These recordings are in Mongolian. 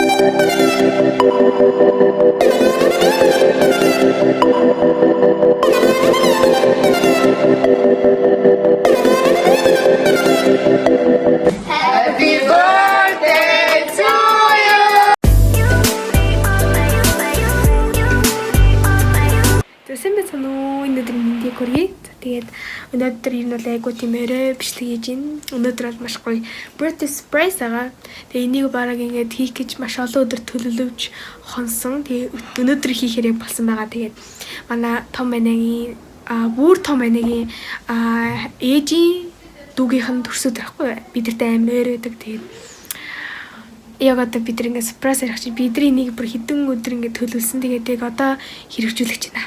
Happy birthday to you. Тэсэн бэ сануу өнөөдөр мэндийг хүргэе. Тэгээд өнөөдөр энэ бол айгуу тиймэрэ бичлэг хийж байна. Өнөөдөр бол маш гоё birthday surprise байгаа. Тэгээд энийг бараг ингээд хийх гэж маш олон өдөр төлөвлөж хонсон. Тэгээд өнөөдөр хийхээр болсон байгаа. Тэгээд манай том банигийн бүр том банигийн ээжийн дүүгийнхэн төрсөд байхгүй бидэртэй амар байдаг. Тэгээд яг одоо бид нэг surprise ярих чинь бидний энийг бүр хэдэн өдөр ингээд төлөвлөсөн. Тэгээд одоо хэрэгжүүлэх чинь.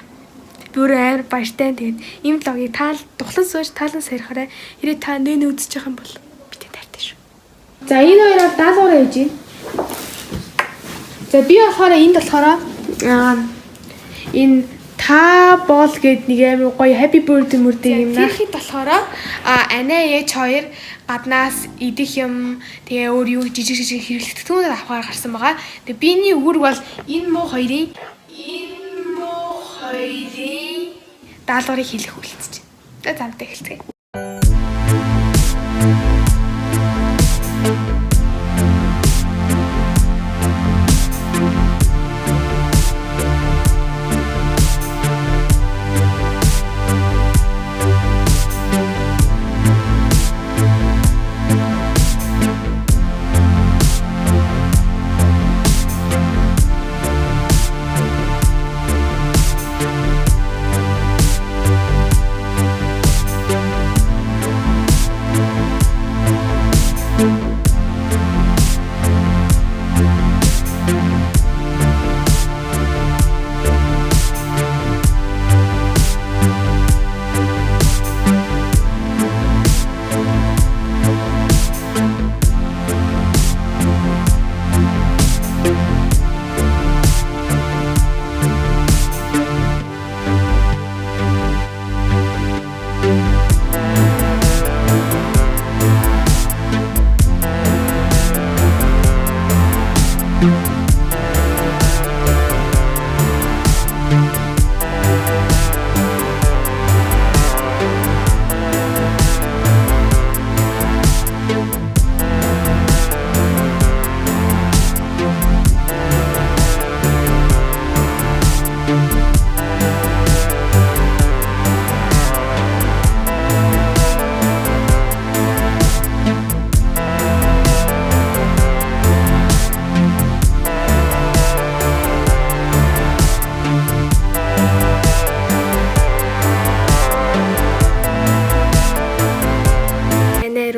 Бүр амар баяртай. Тэгээд ийм влогийг таал тухлан сууж таалан сарихаараа хэрэг та нэн үзэж байгаа юм бол бидээ таартай шүү. За энэ хоёроор даалгавраа хийж байна. За би болохоор энд болохоор энэ та бол гээд нэг амар гоё happy birthday мөрдөө юм наа. Тэгэхэд болохоор анаа ээж хоёр гаднаас идэх юм тэгээ өөр юу жижиг хэрэглэх түүнээр авахаар гарсан байгаа. Тэгээ биений үүрэг бол энэ муу хоёрын даалгаврыг хэлэх үйлдэж байна. За замтай хэлцгээе.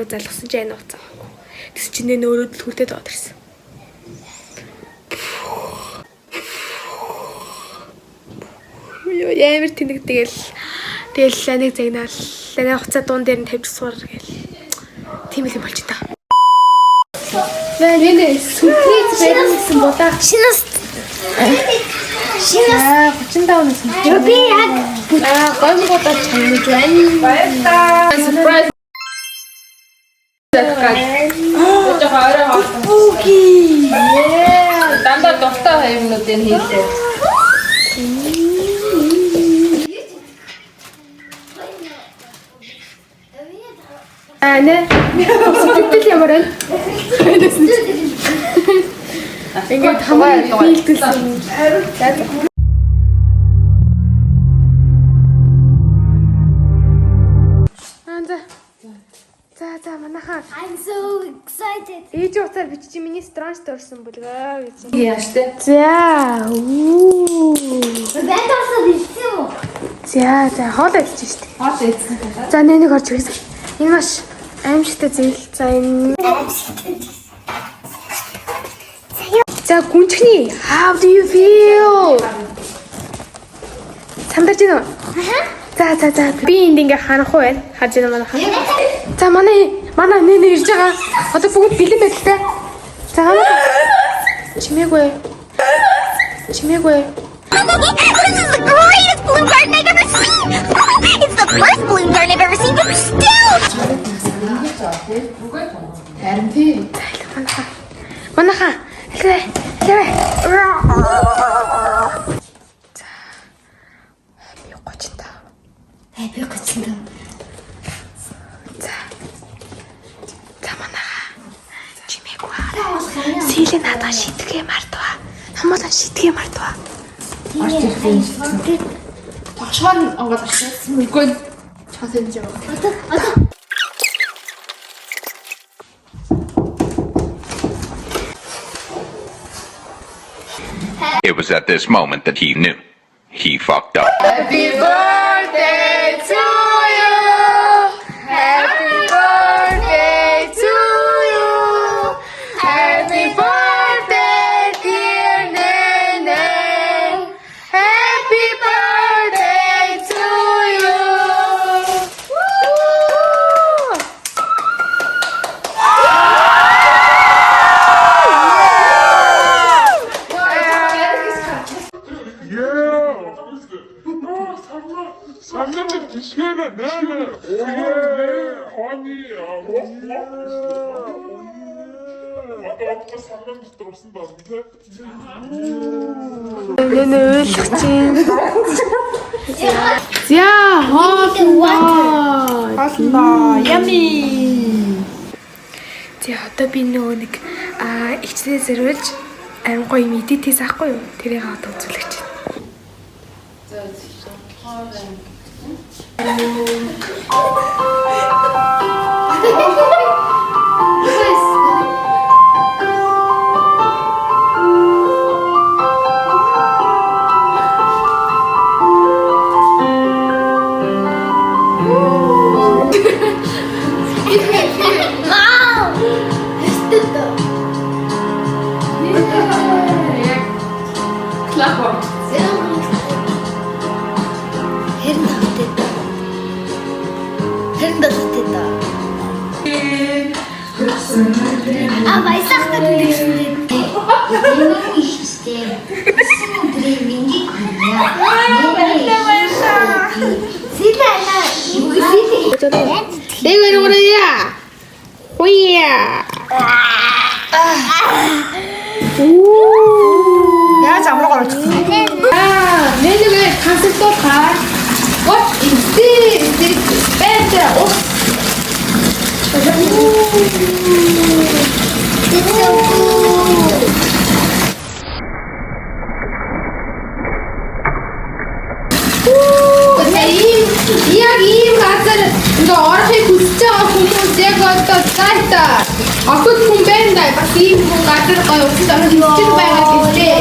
Залгсан ч айн уцаа. Тэс чинь нэ өөрөө л хүртээд доод ирсэн. Юу ямар тэнэг тэгэл ланыг загнаал. Ланы уцаа дуун дээр нь тавьж суур гэл. Тийм их болж та. Нэ сүрприз барин гэсэн будаа. Шинэс 35 нас. Би яг гол будаа чамд байна. Баярлалаа. Surprise. Окей. Дандаа дуртай хаягнуудыг хийлээ. Нэ. Сэтгэл ямар байна? Ингээд хамаагүй хийлдэлсэн. За манайхаа I'm so excited. Ээж уцаар бичиж миний странч төрсөн бүлгээ гэж. Яаштай. За. Бэнтасаа бичсэн үү? За хоол идэж штэ. Хоол идсэн. За нэг орж ирсэн. Энэ маш аимшигтай зээл. За энэ. За гүнчгний how do you feel? Сандарч байна уу? За. Би энд ингээ ханах уу байна? Харж байна манайхаа. За манай нэ ирж байгаа. Одоо бүгд бэлэн байлтай. За. Чимээгүй. This is the greatest balloon garden I've ever seen. It's the first balloon garden I've ever seen, but still. Манайхаа. Аль надад шийдгээ мартва. Хамаалаа шийдгээ мартва. Орч ирсэн. Багшаар онгод авчихсан. Үгүй часэнж яваа. It was at this moment that he knew. He fucked up. Happy birthday to you. Happy birthday to you. Happy birthday, dear Nene. Happy birthday to you. Sanırım dişlerine nerede? Oye, hani ya, Hatta sanırım dursun da bize. Нэнэ ойлгож чинь. За хоолндоо. Yummy. За одоо би нөгөө нэг ичнээ зэрүүлж амин гоё мэдээтэйс ахгүй юу? Тэрийг одоо үзүүлэх чинь. Баясахтад нэгсэндээ. Энэ их штэ. Өдрийн мэндийг хүргье. Силана. Дэвэр урая. Хуя. Яаж амраг орчихсон. Нэлээ концертуулахаар. What is this? Better. It's so cool. Яг ийм газар ингээ орохыг хүсэж байгаа хүмүүс яг одоо цаатаа огт хүн байна да. Бас ийм хүн газар гоё уцад орох хүсэж байгаа гэжээ.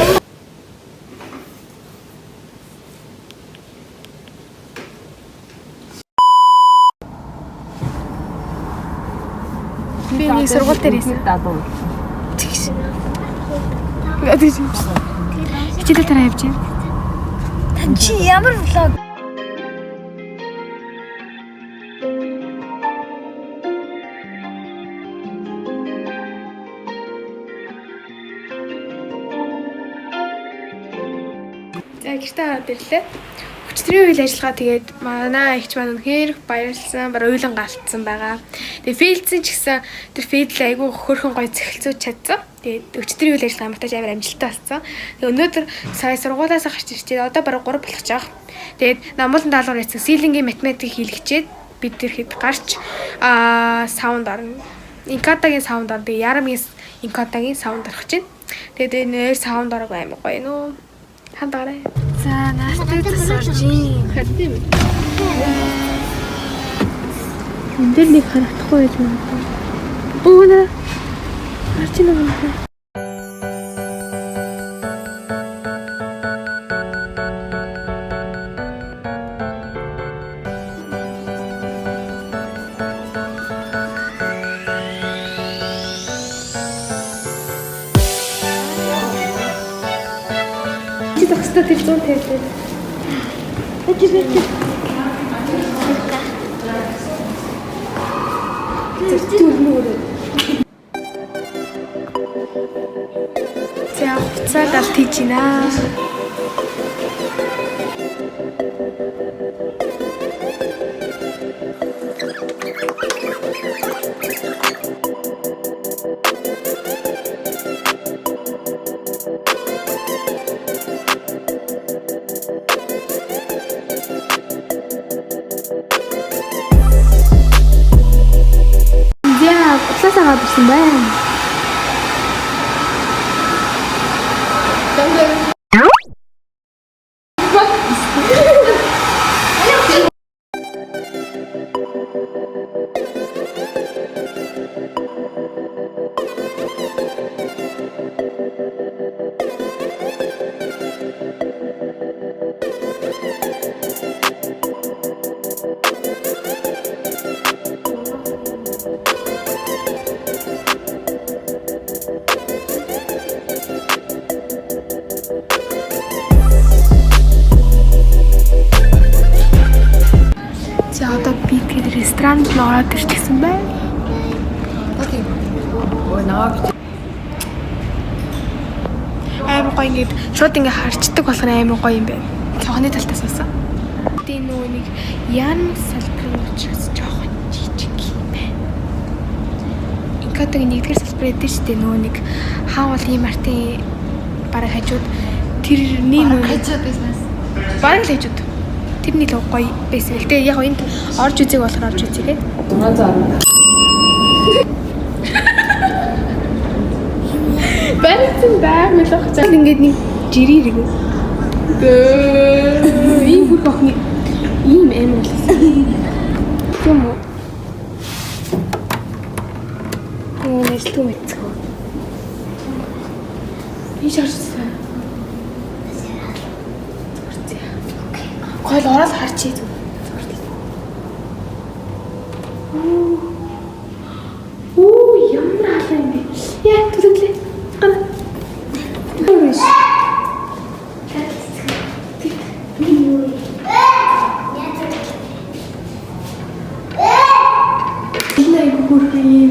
Би нэг сургууль дээр ирсэн. Тэгш. Хичээл тараа явж байна. Чи ямар влог? За гэртээ ороод ирлээ. Өчтөрийн үйл ажиллагаа тэгээд манай ихч маань үнэхээр баярлсан, бараг уйлан галтсан байгаа. Тэгээд фейлдсэн ч гэсэн тэр фейлд айгүй хөрхөн гоё цэхэлцүүж чадсан. Тэгээд өчтөрийн үйл ажиллагаа матаж амар амжилттай болсон. Тэгээд өнөөдөр сая сургуулиас гарч ирчээ. Одоо бараг 3 болох жаах. Тэгээд намуулан даалгавар хийсэн сийлингийн математик хийлгчээд бид тэр хэд гарч саунд орно. Инкатагийн саунд орно. Тэгээд ярамгийн инкатагийн саунд орох чинь. Тэгээд нэр саунд орог амар гоё нөө. Хандаарай. За наастай тасаржин. Хатим. Энд дээр нэг харагдахгүй байж магадгүй. Өөнө. Харж байна уу? Төгсдөө тэр 150 дээр. Өчигдөр. Зүртүүрнөр. За хуцаа далт хийж байна. Утлаасаа гадарсан байна. За одоо би тэр ресторанд нь ороод ирчихсэн байна. Окей. Ой наа. Амар гоё ингээд шууд ингээ харчдаг болох нь амар гоё юм байна. Цонхны талтаас уусан. Тэгээ нөгөө нэг ян салбарын учраас жоохон жижиг юм байна. Ингээд нэгдүгээр салбар дээр ч тэгээ нөгөө нэг хаавал ийм артын бараг хажууд тэрний нөгөө Хажууд бизнес. бараг л хажууд. Тэрний л гоё байсан. Тэгээ яг энд орж үзег болохоор орж үзье. 600. Барьсан баймал ах цаа ингээд нэг жирийн иргэн. Ийм бүр охны ийм амар болсон. Юм уу? Оо нэслүү мэдцгөө. Би шаарсан. Гол ороод харчий зү. Оо ямар халаа юм бэ? Яа түлэглээ. Хөөс. Инээ гүрхий.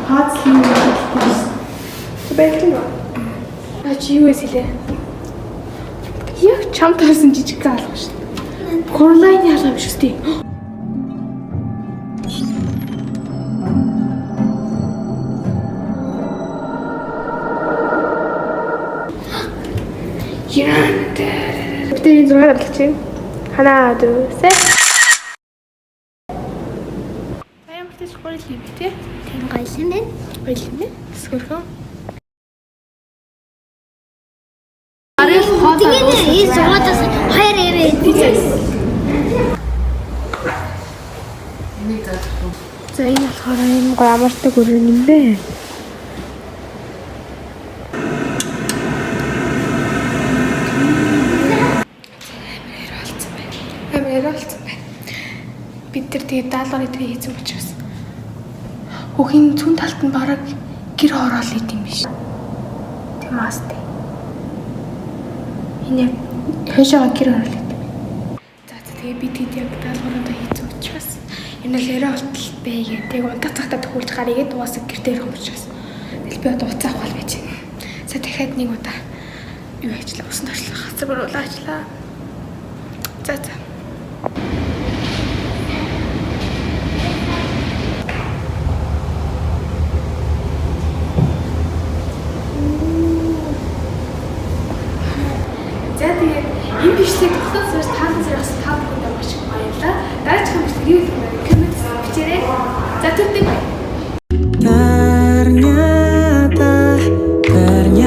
Хаацлын үйлдэлтэй. Бэлтэн. Чи юу эсэлээ? Яг чам таарсан жижиг гаалга шүү. Корлайны халаа юм шүү дээ. Бидний зураг авчих чинь. Ханаа дүүсэ. Ямар ч гоё юм тий. Тийм гоё юм байна. Гоё юм бэ? Скорхон. Тэгээд энэ зургаас хоёр яваа идэж. За энэ болохоор юм гоё амартай гөрөн юм бэ. Амар болсон байна. Бид нар тэгээд даалгавар идгээ хийсэн учраас хүүхийн зүүн талд нь бараг гэр хороол идэм биш. Тийм аастай. Энэ хашаа гэр хороол идэм. За тэгээд бид хэд яг даалгавраа хийсэн учраас энэ л яриа болтол бэ гэдэг. Унтах цагтаа төхүүлж гарыгээд уусаа гэртээ ирэх учраас. Тэгэл би одоо уцаах бол байж байна. За дахиад нэг удаа юу ажиллаа, усан туршлага хацар ажиллаа. За. За тэгээд энэ бичлэг тогтсон